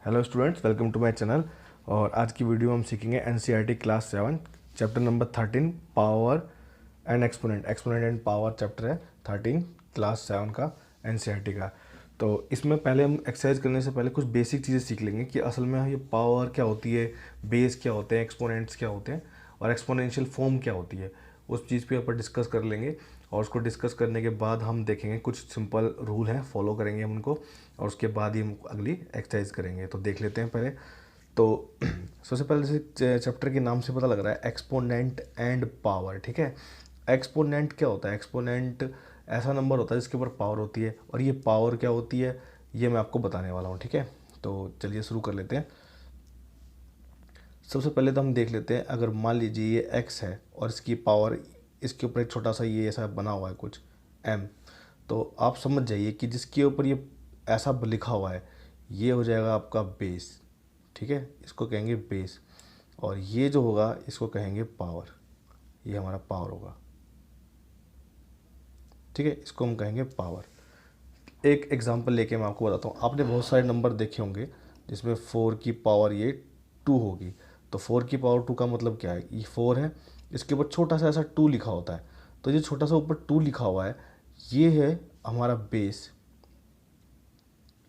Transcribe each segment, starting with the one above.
Hello students, welcome to my channel. और आज की वीडियो में हम सीखेंगे NCERT class 7 chapter number 13 power and exponent and power chapter है 13 क्लास 7 का एनसीईआरटी का। तो इसमें पहले हम एक्सरसाइज करने से पहले कुछ बेसिक चीज़ें सीख लेंगे कि असल में ये पावर क्या होती है, बेस क्या होते हैं, एक्सपोनेंट्स क्या होते हैं और एक्सपोनेंशियल फॉर्म क्या होती है। उस चीज़ पे ऊपर डिस्कस कर लेंगे और उसको डिस्कस करने के बाद हम देखेंगे कुछ सिंपल रूल हैं, फॉलो करेंगे हम उनको और उसके बाद ही हम अगली एक्सरसाइज करेंगे। तो देख लेते हैं पहले। तो सबसे पहले से चैप्टर के नाम से पता लग रहा है एक्सपोनेंट एंड पावर। ठीक है, एक्सपोनेंट क्या होता है? एक्सपोनेंट ऐसा नंबर होता है जिसके ऊपर पावर होती है और ये पावर क्या होती है ये मैं आपको बताने वाला हूँ। ठीक है, तो चलिए शुरू कर लेते हैं। सबसे पहले तो हम देख लेते हैं, अगर मान लीजिए ये x है और इसकी पावर, इसके ऊपर एक छोटा सा ये ऐसा बना हुआ है कुछ m, तो आप समझ जाइए कि जिसके ऊपर ये ऐसा लिखा हुआ है ये हो जाएगा आपका बेस। ठीक है, इसको कहेंगे बेस और ये जो होगा इसको कहेंगे पावर। ये हमारा पावर होगा। ठीक है, इसको हम कहेंगे पावर। एक एग्जांपल लेके मैं आपको बताता हूँ। आपने बहुत सारे नंबर देखे होंगे जिसमें 4 की पावर ये 2 होगी। तो 4 की पावर 2 का मतलब क्या है? ये 4 है, इसके ऊपर छोटा सा ऐसा 2 लिखा होता है। तो ये छोटा सा ऊपर 2 लिखा हुआ है ये है हमारा बेस,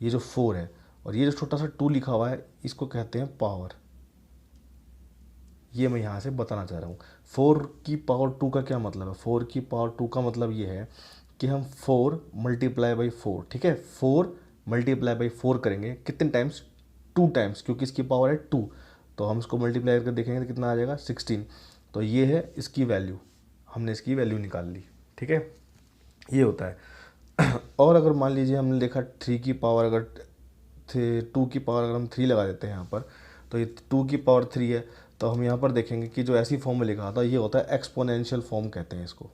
ये जो 4 है। और ये जो छोटा सा 2 लिखा हुआ है इसको कहते हैं पावर। ये मैं यहाँ से बताना चाह रहा हूँ। 4 की पावर 2 का क्या मतलब है? 4 की पावर 2 का मतलब ये है कि हम 4 मल्टीप्लाई बाई 4, ठीक है, 4 मल्टीप्लाई बाई 4 करेंगे कितने टाइम्स? 2 टाइम्स, क्योंकि इसकी पावर है 2। तो हम इसको मल्टीप्लाई करके देखेंगे तो कितना आ जाएगा? 16। तो ये है इसकी वैल्यू, हमने इसकी वैल्यू निकाल ली। ठीक है, ये होता है। और अगर मान लीजिए हमने देखा 3 की पावर, अगर 2 की पावर अगर हम 3 लगा देते हैं यहाँ पर, तो ये 2 की पावर 3 है। तो हम यहाँ पर देखेंगे कि जो ऐसी फॉर्म में लिखा था ये होता है एक्सपोनेंशियल फॉर्म कहते हैं इसको।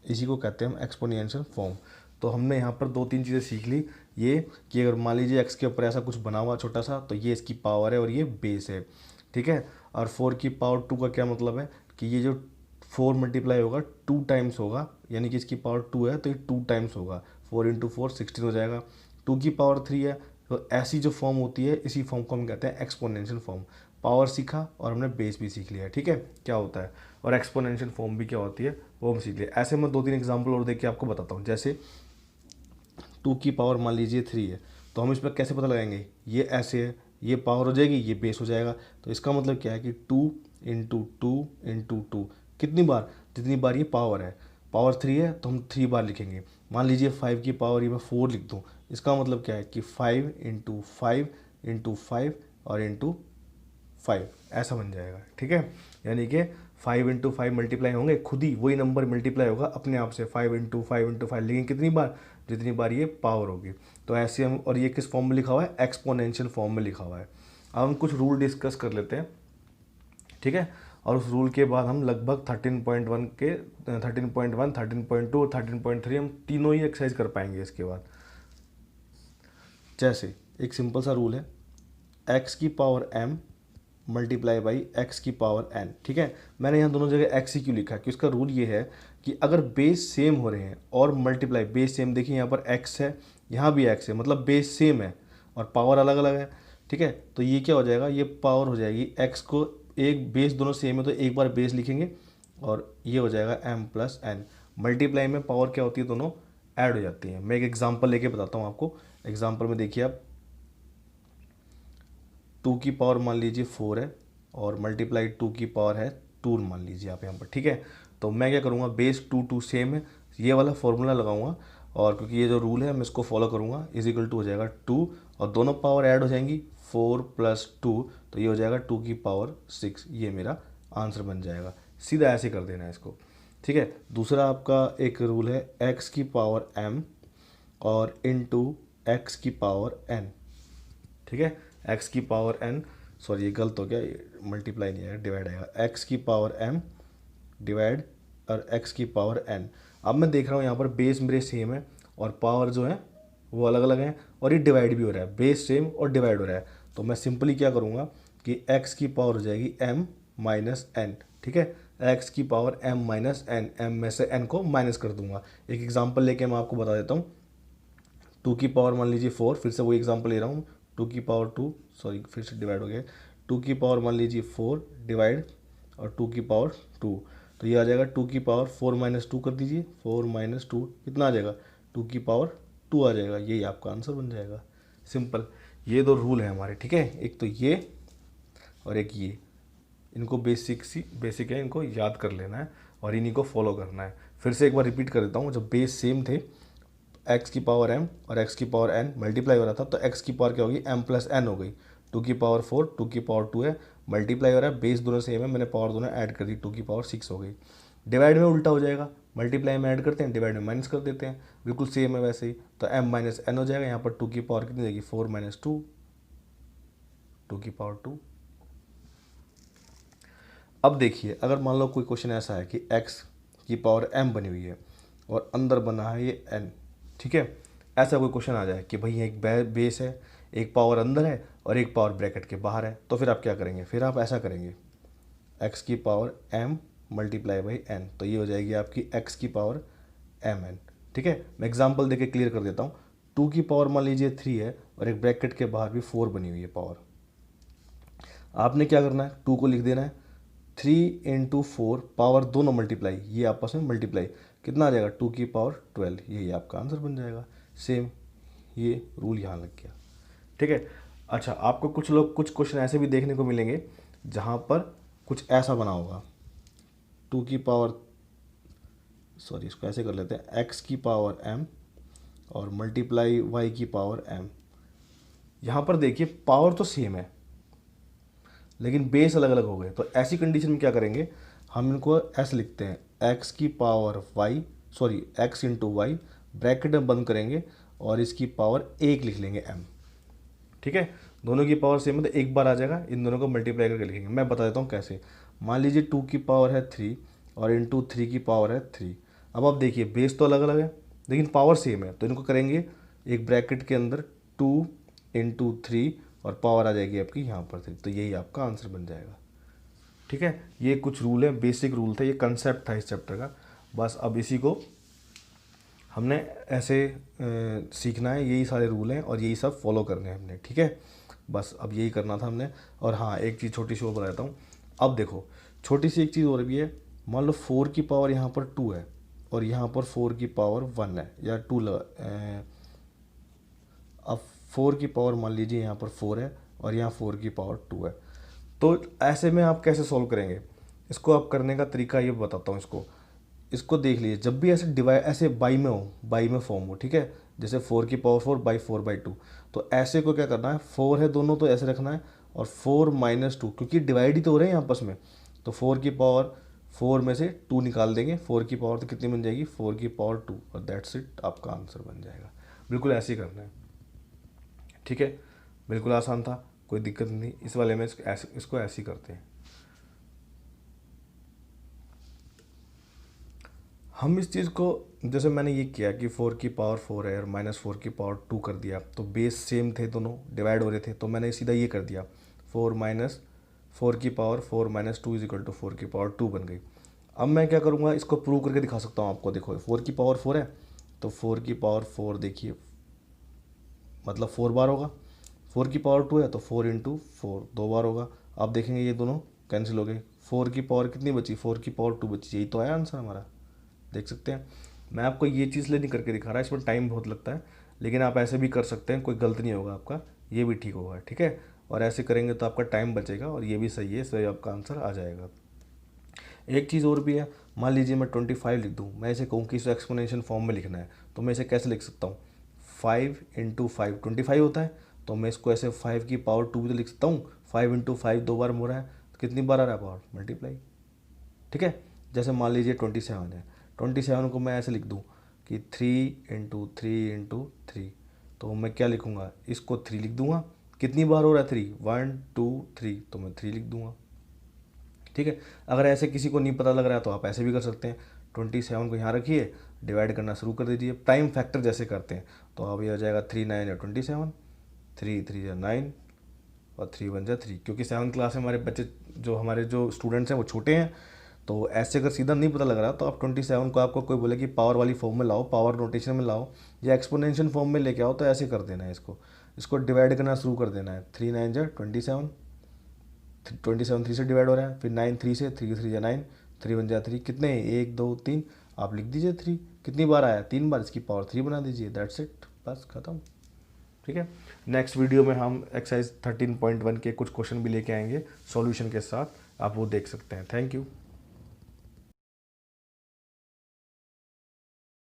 इसी को कहते हैं हम एक्सपोनेंशियल फॉर्म। तो हमने यहाँ पर 2-3 चीज़ें सीख ली। ये कि अगर मान लीजिए एक्स के ऊपर ऐसा कुछ बना हुआ छोटा सा, तो ये इसकी पावर है और ये बेस है। ठीक है, और 4 की पावर 2 का क्या मतलब है कि ये जो 4 मल्टीप्लाई होगा 2 टाइम्स होगा, यानी कि इसकी पावर 2 है तो ये 2 टाइम्स होगा। 4 इंटू 4 16 हो जाएगा। 2 की पावर 3 है, तो ऐसी जो फॉर्म होती है इसी फॉर्म को हम कहते हैं एक्सपोनेंशियल फॉर्म। पावर सीखा और हमने बेस भी सीख लिया। ठीक है, क्या होता है और एक्सपोनेंशियल फॉर्म भी क्या होती है वो हम सीख लिया। ऐसे मैं 2-3 एग्जांपल और देख के आपको बताता हूँ। जैसे 2 की पावर मान लीजिए 3 है, तो हम इस पर कैसे पता लगाएंगे? ये ऐसे है, ये पावर हो जाएगी, ये बेस हो जाएगा। तो इसका मतलब क्या है कि 2 इंटू 2 इंटू 2, कितनी बार? जितनी बार ये पावर है। पावर 3 है तो हम 3 बार लिखेंगे। मान लीजिए 5 की पावर ये मैं 4 लिख दूँ, इसका मतलब क्या है कि 5 इंटू 5 इंटू 5 और इंटू 5 ऐसा बन जाएगा। ठीक है, यानी कि 5 इंटू 5 मल्टीप्लाई होंगे, खुद ही वही नंबर मल्टीप्लाई होगा अपने आप से 5 इंटू 5 इंटू 5, लेकिन कितनी बार? जितनी बार ये पावर होगी। तो ऐसे हम, और ये किस फॉर्म में लिखा हुआ है? एक्सपोनेंशियल फॉर्म में लिखा हुआ है। अब हम कुछ रूल डिस्कस कर लेते हैं। ठीक है, और उस रूल के बाद हम लगभग 13.1 के 13.1, 13.2 और 13.3 हम तीनों ही एक्सरसाइज कर पाएंगे इसके बाद। जैसे एक सिंपल सा रूल है, एक्स की power m multiply by x की पावर n। ठीक है, मैंने यहाँ दोनों जगह x ही क्यों लिखा है कि उसका रूल ये है कि अगर बेस सेम हो रहे हैं और मल्टीप्लाई, बेस सेम, देखिए यहाँ पर x है, यहाँ भी x है, मतलब बेस सेम है और पावर अलग अलग है। ठीक है, तो ये क्या हो जाएगा? ये पावर हो जाएगी x को, एक बेस दोनों सेम है तो एक बार बेस लिखेंगे और ये हो जाएगा m प्लस n। मल्टीप्लाई में पावर क्या होती है? दोनों ऐड हो जाती हैं। मैं एक एग्जाम्पल लेके बताता हूँ आपको। एग्जाम्पल में देखिए आप, 2 की पावर मान लीजिए 4 है और मल्टीप्लाई 2 की पावर है 2 मान लीजिए आप यहाँ पर। ठीक है, तो मैं क्या करूँगा? बेस 2 2 सेम है, ये वाला फॉर्मूला लगाऊंगा और क्योंकि ये जो रूल है मैं इसको फॉलो करूँगा, इज इक्वल टू हो जाएगा 2 और दोनों पावर ऐड हो जाएंगी 4 प्लस 2, तो ये हो जाएगा 2 की पावर 6। ये मेरा आंसर बन जाएगा। सीधा ऐसे कर देना है इसको। ठीक है, दूसरा आपका एक रूल है एक्स की पावर m और इनटू एक्स की पावर n। ठीक है, x की पावर n, सॉरी ये गलत हो गया, मल्टीप्लाई नहीं आएगा, डिवाइड आएगा। x की पावर m डिवाइड और x की पावर n। अब मैं देख रहा हूँ यहाँ पर बेस मेरे सेम है और पावर जो है वो अलग अलग हैं और ये डिवाइड भी हो रहा है, बेस सेम और डिवाइड हो रहा है। तो मैं सिंपली क्या करूँगा कि x की पावर हो जाएगी m माइनस n। ठीक है, एक्स की power m minus N, m में से n को माइनस कर दूंगा। एक एग्जांपल लेके मैं आपको बता देता हूँ। 2 की पावर मान लीजिए 4, फिर से वही एग्जांपल ले रहा हूँ। 2 की पावर 2, सॉरी फिर से डिवाइड हो गया। 2 की पावर मान लीजिए 4 डिवाइड और 2 की पावर 2, तो ये आ जाएगा 2 की पावर 4 माइनस 2 कर दीजिए। 4 माइनस 2 कितना आ जाएगा, 2 की पावर 2 आ जाएगा। यही आपका आंसर बन जाएगा। सिंपल। ये दो रूल है हमारे, ठीक है, एक तो ये और एक ये। इनको बेसिक है, इनको याद कर लेना है और इन्हीं को फॉलो करना है। फिर से एक बार रिपीट कर देता हूँ। जब बेस सेम थे, एक्स की पावर m और एक्स की पावर n मल्टीप्लाई हो रहा था, तो एक्स की पावर क्या होगी, m प्लस n हो गई। 2 की पावर 4, 2 की पावर 2 है, मल्टीप्लाई हो रहा है, बेस दोनों सेम है, मैंने पावर दोनों ऐड कर दी, 2 की पावर 6 हो गई। डिवाइड में उल्टा हो जाएगा, मल्टीप्लाई में ऐड करते हैं, डिवाइड में माइनस कर देते हैं, बिल्कुल सेम है वैसे ही। तो m माइनस n हो जाएगा। यहाँ पर 2 की पावर कितनी जाएगी, 4 माइनस 2, 2 की पावर 2। अब देखिए, अगर मान लो कोई क्वेश्चन ऐसा है कि x की पावर m बनी हुई है और अंदर बना है ये n, ठीक है, ऐसा कोई क्वेश्चन आ जाए कि भाई एक बेस है, एक पावर अंदर है और एक पावर ब्रैकेट के बाहर है, तो फिर आप क्या करेंगे, फिर आप ऐसा करेंगे x की power m multiply by n, तो ये हो जाएगी आपकी x की पावर mn। ठीक है, मैं एग्जांपल देके क्लियर कर देता हूँ। 2 की पावर मान लीजिए 3 है और एक ब्रैकेट के बाहर भी 4 बनी हुई है पावर। आपने क्या करना है, 2 को लिख देना है 3 इंटू 4, पावर दोनों मल्टीप्लाई, ये आपस में मल्टीप्लाई, कितना आ जाएगा 2 की पावर 12, यही आपका आंसर बन जाएगा। सेम ये रूल यहाँ लग गया। ठीक है। अच्छा, आपको कुछ क्वेश्चन ऐसे भी देखने को मिलेंगे जहाँ पर कुछ ऐसा बना होगा, 2 की पावर, सॉरी इसको ऐसे कर लेते हैं, x की पावर m और मल्टीप्लाई y की पावर m। यहाँ पर देखिए पावर तो सेम है लेकिन बेस अलग अलग हो गए, तो ऐसी कंडीशन में क्या करेंगे, हम इनको ऐसे लिखते हैं, x की power y, sorry x into Y, bracket में बंद करेंगे और इसकी पावर 1 लिख लेंगे m। ठीक है, दोनों की पावर सेम है तो एक बार आ जाएगा, इन दोनों को मल्टीप्लाई करके लिखेंगे। मैं बता देता हूँ कैसे। मान लीजिए 2 की पावर है 3 और इंटू 3 की पावर है 3। अब आप देखिए बेस तो अलग अलग है लेकिन पावर सेम है, तो इनको करेंगे एक ब्रैकेट के अंदर 2 इंटू 3 और पावर आ जाएगी आपकी यहाँ पर 3, तो यही आपका आंसर बन जाएगा। ठीक है, ये कुछ रूल है, बेसिक रूल थे, ये कंसेप्ट था इस चैप्टर का। बस अब इसी को हमने ऐसे सीखना है, यही सारे रूल हैं और यही सब फॉलो करने हैं हमने। ठीक है, बस अब यही करना था हमने। और हाँ, एक चीज़ छोटी सी और बता देता हूँ। अब देखो छोटी सी एक चीज़ और भी है, मान लो 4 की पावर यहाँ पर 2 है और यहाँ पर 4 की पावर 1 है या 2 अब 4 की पावर मान लीजिए यहाँ पर 4 है और यहाँ 4 की पावर 2 है, तो ऐसे में आप कैसे सॉल्व करेंगे, इसको आप करने का तरीका ये बताता हूँ। इसको देख लीजिए, जब भी ऐसे डिवाइड, ऐसे बाई में हो, बाई में फॉर्म हो, ठीक है, जैसे 4 की पावर 4 बाई 4 बाई 2, तो ऐसे को क्या करना है, 4 है दोनों तो ऐसे रखना है और 4 माइनस 2, क्योंकि डिवाइड ही तो हो रहे हैं आपस में, तो 4 की पावर 4 में से 2 निकाल देंगे, 4 की पावर तो कितनी बन जाएगी, 4 की पावर 2, और दैट्स इट, आपका आंसर बन जाएगा। बिल्कुल ऐसे ही करना है। ठीक है, बिल्कुल आसान था, कोई दिक्कत नहीं। इस वाले में इसको ऐसे ही करते हैं। हम इस चीज़ को, जैसे मैंने ये किया कि 4 की पावर 4 है और -4 की पावर 2 कर दिया, तो बेस सेम थे, दोनों डिवाइड हो रहे थे, तो मैंने सीधा ये कर दिया, 4 की power 4 minus 2 is equal to 4 की पावर 2 बन गई। अब मैं क्या करूँगा, इसको प्रूव करके दिखा सकता हूँ आपको। देखो 4 की पावर 4 है तो 4 की पावर 4 देखिए मतलब 4 बार होगा, 4 की पावर 2 है तो 4 इंटू 4 2 बार होगा। आप देखेंगे ये दोनों कैंसिल हो गए, 4 की पावर कितनी बची, 4 की पावर 2 बची, यही तो आया आंसर हमारा। देख सकते हैं, मैं आपको ये चीज़ ले नहीं करके दिखा रहा, इसमें टाइम बहुत लगता है, लेकिन आप ऐसे भी कर सकते हैं, कोई गलत नहीं होगा आपका, ये भी ठीक होगा। ठीक है, और ऐसे करेंगे तो आपका टाइम बचेगा और ये भी सही है, सही आपका आंसर आ जाएगा। एक चीज़ और भी है, मान लीजिए मैं 25 लिख दूँ, मैं इसे कहूँ कि इसे एक्सपोनेंशियल फॉर्म में लिखना है, तो मैं इसे कैसे लिख सकता हूँ, 5 इंटू 5 25 होता है, तो मैं इसको ऐसे 5 की पावर 2 भी तो लिख सकता हूँ। 5 इंटू 5 2 बार हो रहा है, तो कितनी बार आ रहा है पावर, मल्टीप्लाई। ठीक है, जैसे मान लीजिए 27 है, 27 को मैं ऐसे लिख दूँ कि 3 इंटू 3 इंटू 3, तो मैं क्या लिखूँगा, इसको 3 लिख दूँगा, कितनी बार हो रहा है 3, 1 2 3, तो मैं 3 लिख दूँगा। ठीक है, अगर ऐसे किसी को नहीं पता लग रहा है तो आप ऐसे भी कर सकते हैं, 27 को यहाँ रखिए, डिवाइड करना शुरू कर दीजिए, टाइम फैक्टर जैसे करते हैं, तो अब ये हो जाएगा 3 9 या 27, 3 3 या 9 और 3 1 जा 3, क्योंकि 7th क्लास में हमारे बच्चे, जो हमारे जो स्टूडेंट्स हैं वो छोटे हैं, तो ऐसे अगर सीधा नहीं पता लग रहा तो आप 27 को आपको कोई बोले कि पावर वाली फॉर्म में लाओ, पावर नोटेशन में लाओ या एक्सपोनेंशियल फॉर्म में लेके आओ, तो ऐसे कर देना है इसको डिवाइड करना शुरू कर देना है। 3 9 जा 27, 27 3 से डिवाइड हो रहा है, फिर 9 3 से, 3 3 जा 9, 3 1 जा 3, कितने 1 2 3, आप लिख दीजिए 3, कितनी बार आया 3 बार, इसकी पावर 3 बना दीजिए, दैट्स इट, बस खत्म। ठीक है, नेक्स्ट वीडियो में हम एक्सरसाइज 13.1 के कुछ क्वेश्चन भी लेके आएंगे सॉल्यूशन के साथ, आप वो देख सकते हैं। Thank you.